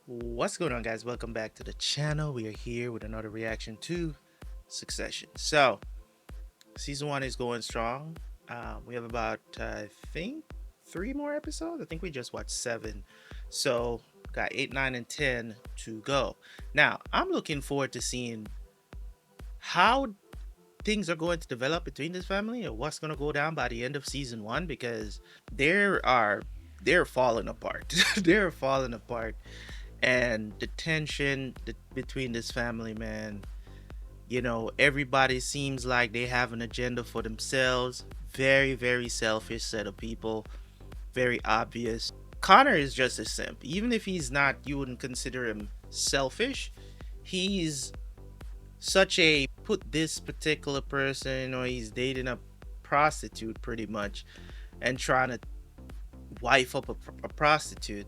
What's going on, guys? Welcome back to the channel. We are here with another reaction to Succession. So season one is going strong. We have about I think 3 more episodes. I think we just watched 7, so got 8, 9, and 10 to go. Now I'm looking forward to seeing how things are going to develop between this family or what's going to go down by the end of season one, because there are they're falling apart. They're falling apart, and the tension between this family, man. Everybody seems like they have an agenda for themselves. Very, very selfish set of people. Very obvious. Connor is just a simp. Even if he's not, you wouldn't consider him selfish. He's such a put this particular person, or he's dating a prostitute pretty much, and trying to wife up a prostitute.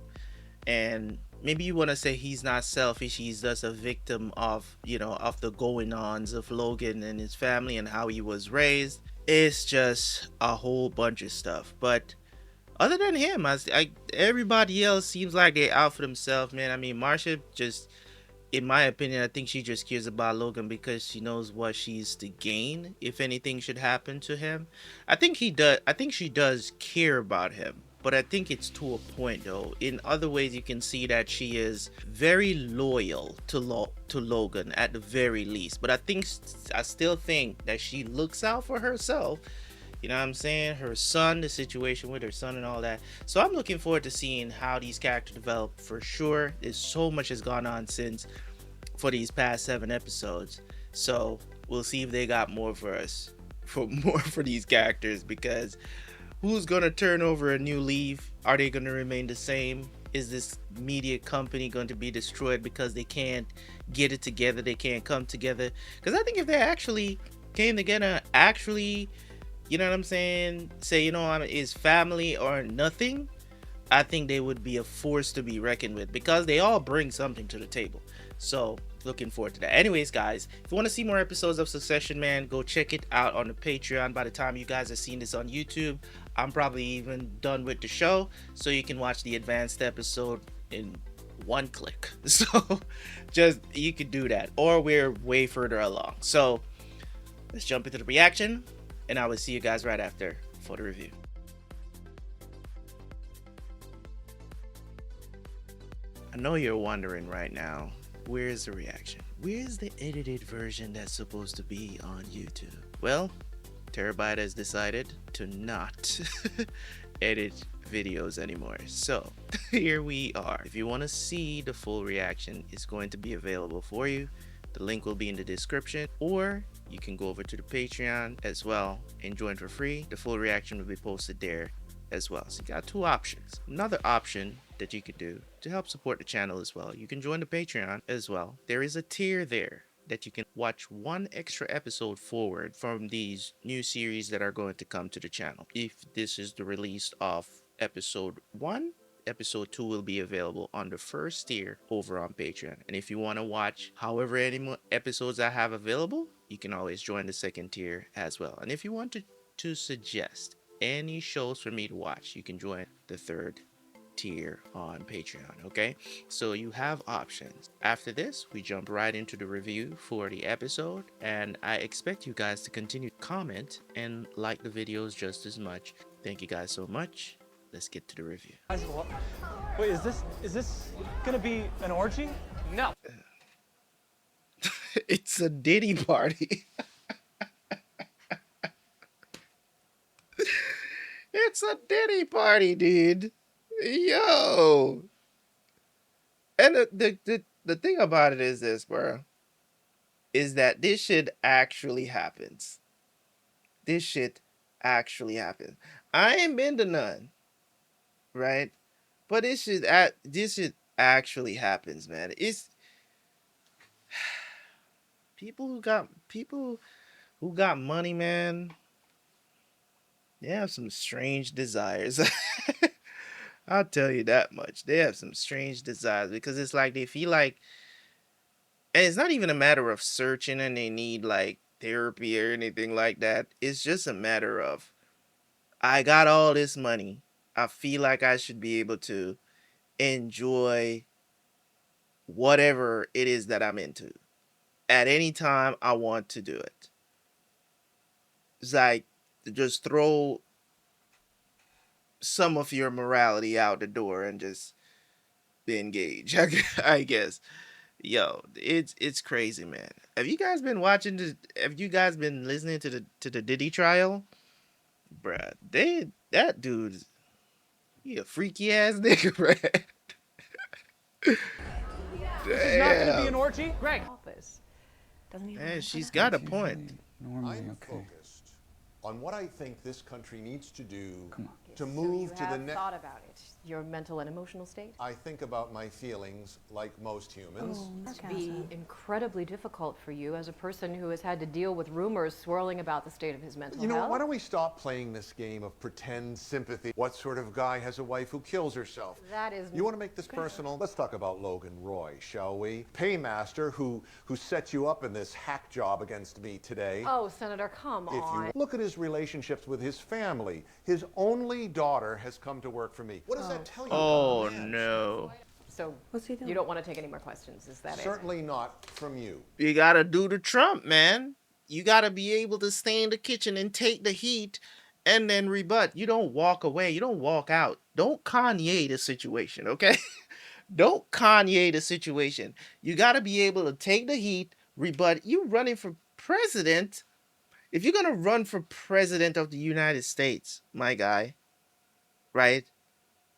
And maybe you want to say he's not selfish, he's just a victim of of the going ons of Logan and his family and how he was raised. It's just a whole bunch of stuff. But other than him, everybody else seems like they're out for themselves, man. I mean, Marsha just, in my opinion, I think she just cares about Logan because she knows what she's to gain if anything should happen to him. I think she does care about him, but I think it's to a point though. In other ways, you can see that she is very loyal to Logan at the very least. But I still think that she looks out for herself. You know what I'm saying? Her son, the situation with her son and all that. So I'm looking forward to seeing how these characters develop for sure. There's so much has gone on since for these past 7 episodes. So we'll see if they got more for us, for more for these characters, because who's gonna turn over a new leaf? Are they gonna remain the same? Is this media company going to be destroyed because they can't get it together? They can't come together? Because I think if they actually came together, actually, you know what I'm saying, say, it's family or nothing, I think they would be a force to be reckoned with because they all bring something to the table. So looking forward to that. Anyways, guys, if you want to see more episodes of Succession, man, go check it out on the Patreon. By the time you guys are seeing this on YouTube, I'm probably even done with the show, so you can watch the advanced episode in one click. So just, you could do that, or we're way further along. So let's jump into the reaction, and I will see you guys right after for the review. I know you're wondering right now, where's the reaction? Where's the edited version that's supposed to be on YouTube? Well, Terabyte has decided to not edit videos anymore. So here we are. If you want to see the full reaction, it's going to be available for you. The link will be in the description, or you can go over to the Patreon as well and join for free. The full reaction will be posted there as well. So you got 2 options. Another option that you could do to help support the channel as well, you can join the Patreon as well. There is a tier there that you can watch 1 extra episode forward from these new series that are going to come to the channel. If this is the release of episode 1, episode 2 will be available on the first tier over on Patreon. And if you want to watch however many more episodes I have available, you can always join the second tier as well. And if you want to suggest any shows for me to watch, you can join the third tier on Patreon. Okay, so you have options. After this, we jump right into the review for the episode, and I expect you guys to continue to comment and like the videos just as much. Thank you guys so much. Let's get to the review. Wait, is this gonna be an orgy? No. It's a Diddy party. It's a Diddy party, dude. Yo. And the thing about it is this, bro, is that this shit actually happens. This shit actually happens. I ain't been to none, right? But this shit actually happens, man. It's people who got money, man. They have some strange desires. I'll tell you that much. They have some strange desires because it's like they feel like, and it's not even a matter of searching and they need like therapy or anything like that. It's just a matter of, I got all this money. I feel like I should be able to enjoy whatever it is that I'm into. At any time I want to do it. It's like just throw some of your morality out the door and just be engaged. I guess. Yo, it's crazy, man. Have you guys been watching the? Have you guys been listening to the Diddy trial, bruh? That dude, he a freaky ass nigga, bruh. This is not going to be an Damn, orgy. Greg. Office. Doesn't he man, run for she's that? got a That's point. usually normally I'm okay. focused on what I think this country needs to do Come on. to So move you to the have next. thought about it. Your mental and emotional state? I think about my feelings like most humans. Must be incredibly difficult for you as a person who has had to deal with rumors swirling about the state of his mental You know, health. why don't we stop playing this game of pretend sympathy? What sort of guy has a wife who kills herself? That is. You want to make this personal? Let's talk about Logan Roy, shall we? Paymaster who set you up in this hack job against me today. Oh, Senator, come If on. you look at his relationships with his family, his only daughter has come to work for me. What does that tell you Oh about a man? no, So What's he doing? you don't want to take any more questions, is that Certainly not from you. you gotta do the Trump, man. You gotta be able to stay in the kitchen and take the heat, and then rebut. You don't walk away. You don't walk out. Don't Kanye the situation, okay? Don't Kanye the situation. You got to be able to take the heat, rebut. You running for president. If you're going to run for president of the United States, my guy, right?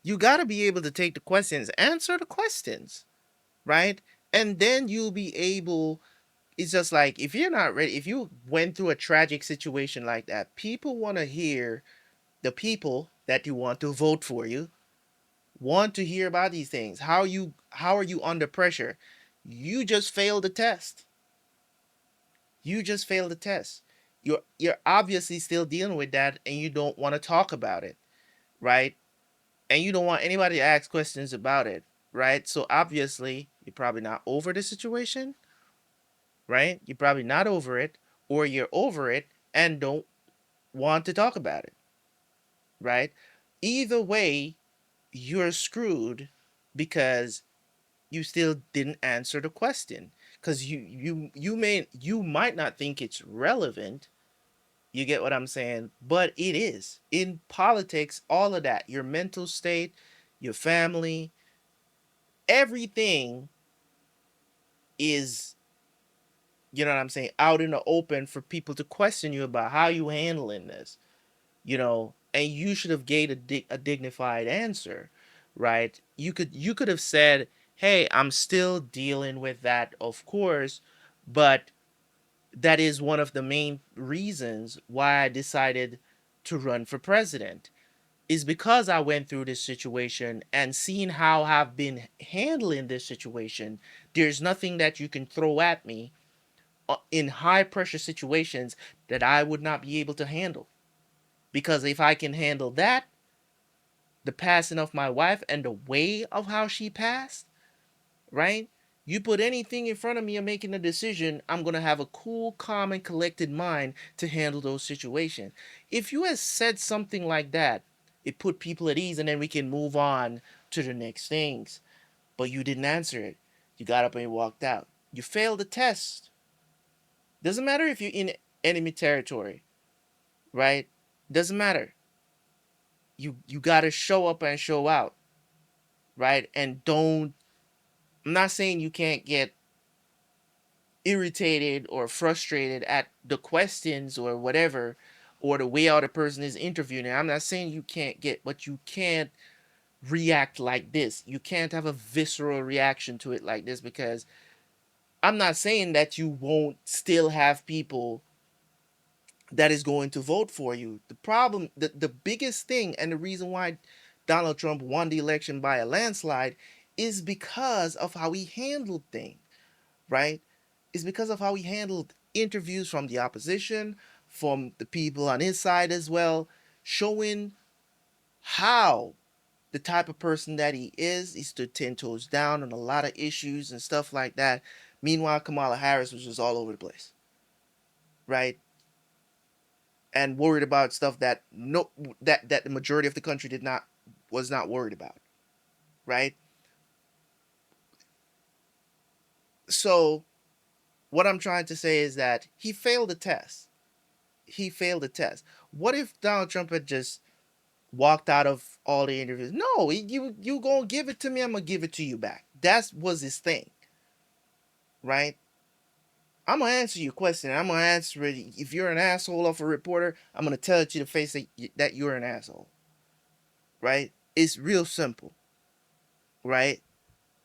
You got to be able to take the questions, answer the questions, right? And then you'll be able. It's just like if you're not ready, if you went through a tragic situation like that, people want to hear the people that you want to vote for you want to hear about these things. How are you under pressure? You just failed the test. You just failed the test. You're obviously still dealing with that and you don't want to talk about it, right? And you don't want anybody to ask questions about it, right? So obviously, you're probably not over the situation, right? You're probably not over it or you're over it and don't want to talk about it, right? Either way, you're screwed because you still didn't answer the question because you might not think it's relevant. You get what I'm saying? But it is. In politics, all of that, your mental state, your family, everything is, you know what I'm saying, out in the open for people to question you about how you handling this, and you should have gave a dignified answer, right? You could have said, "Hey, I'm still dealing with that, of course, but that is one of the main reasons why I decided to run for president is because I went through this situation and seeing how I've been handling this situation. There's nothing that you can throw at me in high pressure situations that I would not be able to handle. Because if I can handle that, the passing of my wife and the way of how she passed, right? You put anything in front of me and making a decision, I'm gonna have a cool, calm, and collected mind to handle those situations. If you had said something like that, it put people at ease and then we can move on to the next things. But you didn't answer it. You got up and you walked out. You failed the test. Doesn't matter if you're in enemy territory, right? Doesn't matter. You gotta show up and show out, right? And don't. I'm not saying you can't get irritated or frustrated at the questions or whatever, or the way other person is interviewing. I'm not saying you can't get, but you can't react like this. You can't have a visceral reaction to it like this because I'm not saying that you won't still have people that is going to vote for you. The problem, the biggest thing, and the reason why Donald Trump won the election by a landslide is because of how he handled things, right? Is because of how he handled interviews from the opposition, from the people on his side as well, showing how the type of person that he is. He stood 10 toes down on a lot of issues and stuff like that. Meanwhile, Kamala Harris was just all over the place, right? And worried about stuff that no that the majority of the country was not worried about, right? So what I'm trying to say is that he failed the test. He failed the test. What if Donald Trump had just walked out of all the interviews? No, you gonna give it to me, I'm gonna give it to you back. That was his thing, right? I'm gonna answer your question. I'm gonna answer it. If you're an asshole of a reporter, I'm gonna tell it to your face that you're an asshole, right? It's real simple, right?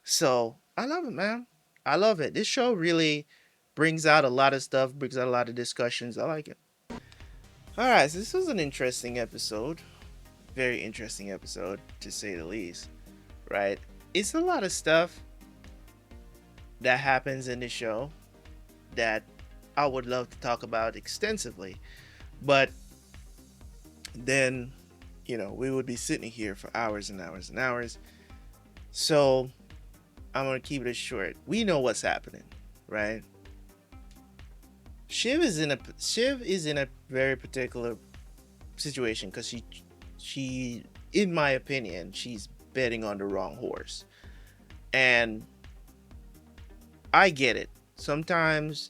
So I love it, man. I love it. This show really brings out a lot of stuff, brings out a lot of discussions. I like it. All right, so this was an interesting episode. Very interesting episode, to say the least, right? It's a lot of stuff that happens in the show that I would love to talk about extensively, but then, we would be sitting here for hours and hours and hours. So I'm gonna keep it short. We know what's happening, right? Shiv is in a very particular situation because she, in my opinion, she's betting on the wrong horse. And I get it. Sometimes,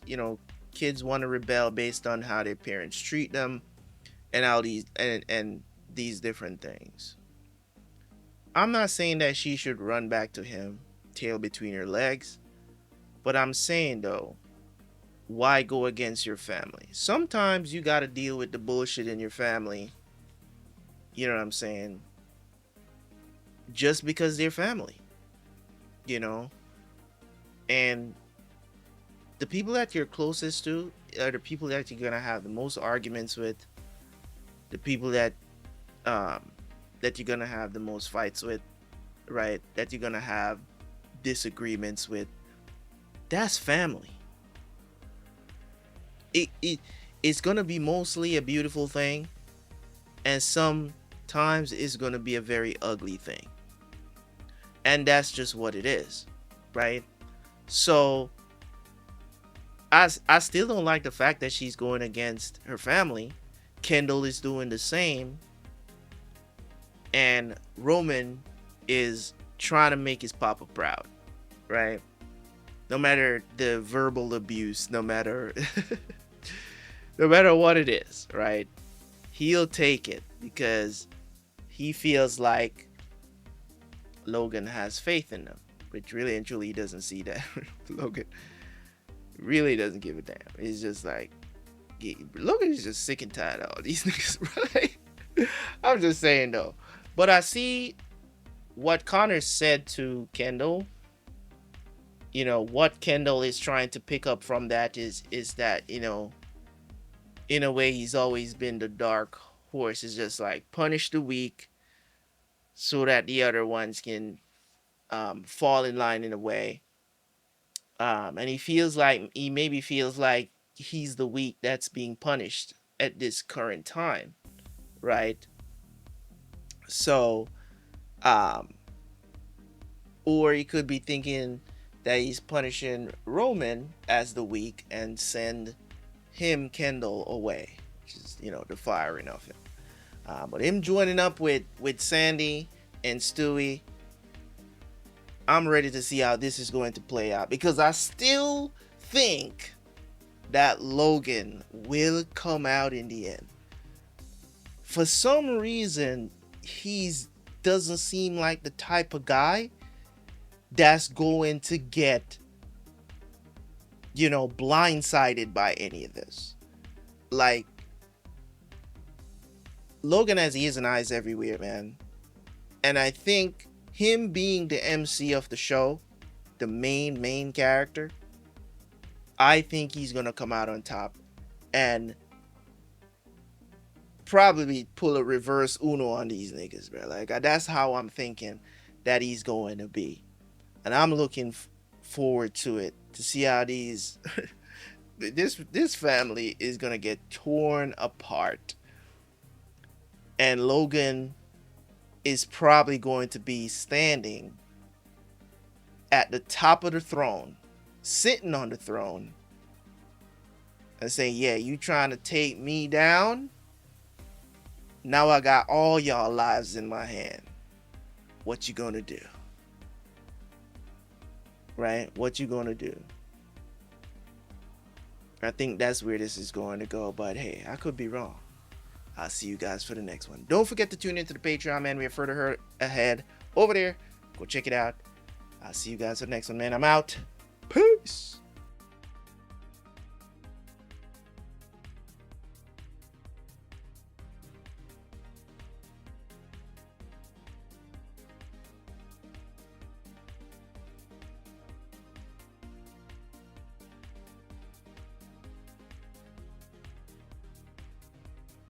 kids want to rebel based on how their parents treat them and how and these different things. I'm not saying that she should run back to him, tail between her legs, but I'm saying though, why go against your family? Sometimes you got to deal with the bullshit in your family. You know what I'm saying? Just because they're family, you know? And the people that you're closest to are the people that you're going to have the most arguments with, the people that you're going to have the most fights with, right? That you're going to have disagreements with. That's family. It's going to be mostly a beautiful thing, and sometimes it's going to be a very ugly thing. And that's just what it is, right? So I still don't like the fact that she's going against her family. Kendall is doing the same, and Roman is trying to make his papa proud, right? No matter the verbal abuse, no matter no matter what it is, right? He'll take it because he feels like Logan has faith in them, which really and truly he doesn't see that. Logan really doesn't give a damn. He's just like, Logan is just sick and tired of all these niggas, right? I'm just saying though. But I see what Connor said to Kendall. What Kendall is trying to pick up from that is that, in a way he's always been the dark horse. Is just like punish the weak so that the other ones can fall in line in a way. And he maybe feels like he's the weak that's being punished at this current time, right? So, or he could be thinking that he's punishing Roman as the weak and send him, Kendall, away, which is, the firing of him. But him joining up with Sandy and Stewie, I'm ready to see how this is going to play out, because I still think that Logan will come out in the end. For some reason, he's doesn't seem like the type of guy that's going to get, blindsided by any of this. Like, Logan has ears and eyes everywhere, man. And I think him being the MC of the show, the main character, I think he's gonna come out on top and probably pull a reverse Uno on these niggas, bro. Like, that's how I'm thinking that he's going to be. And I'm looking forward to it, to see how these this family is gonna get torn apart. And Logan is probably going to be standing at the top of the throne, sitting on the throne, and saying, yeah, you trying to take me down? Now I got all y'all lives in my hand. What you gonna do? Right? What you gonna do? I think that's where this is going to go, but hey, I could be wrong. I'll see you guys for the next one. Don't forget to tune into the Patreon, man. We have further ahead over there. Go check it out. I'll see you guys for the next one, man. I'm out. Peace.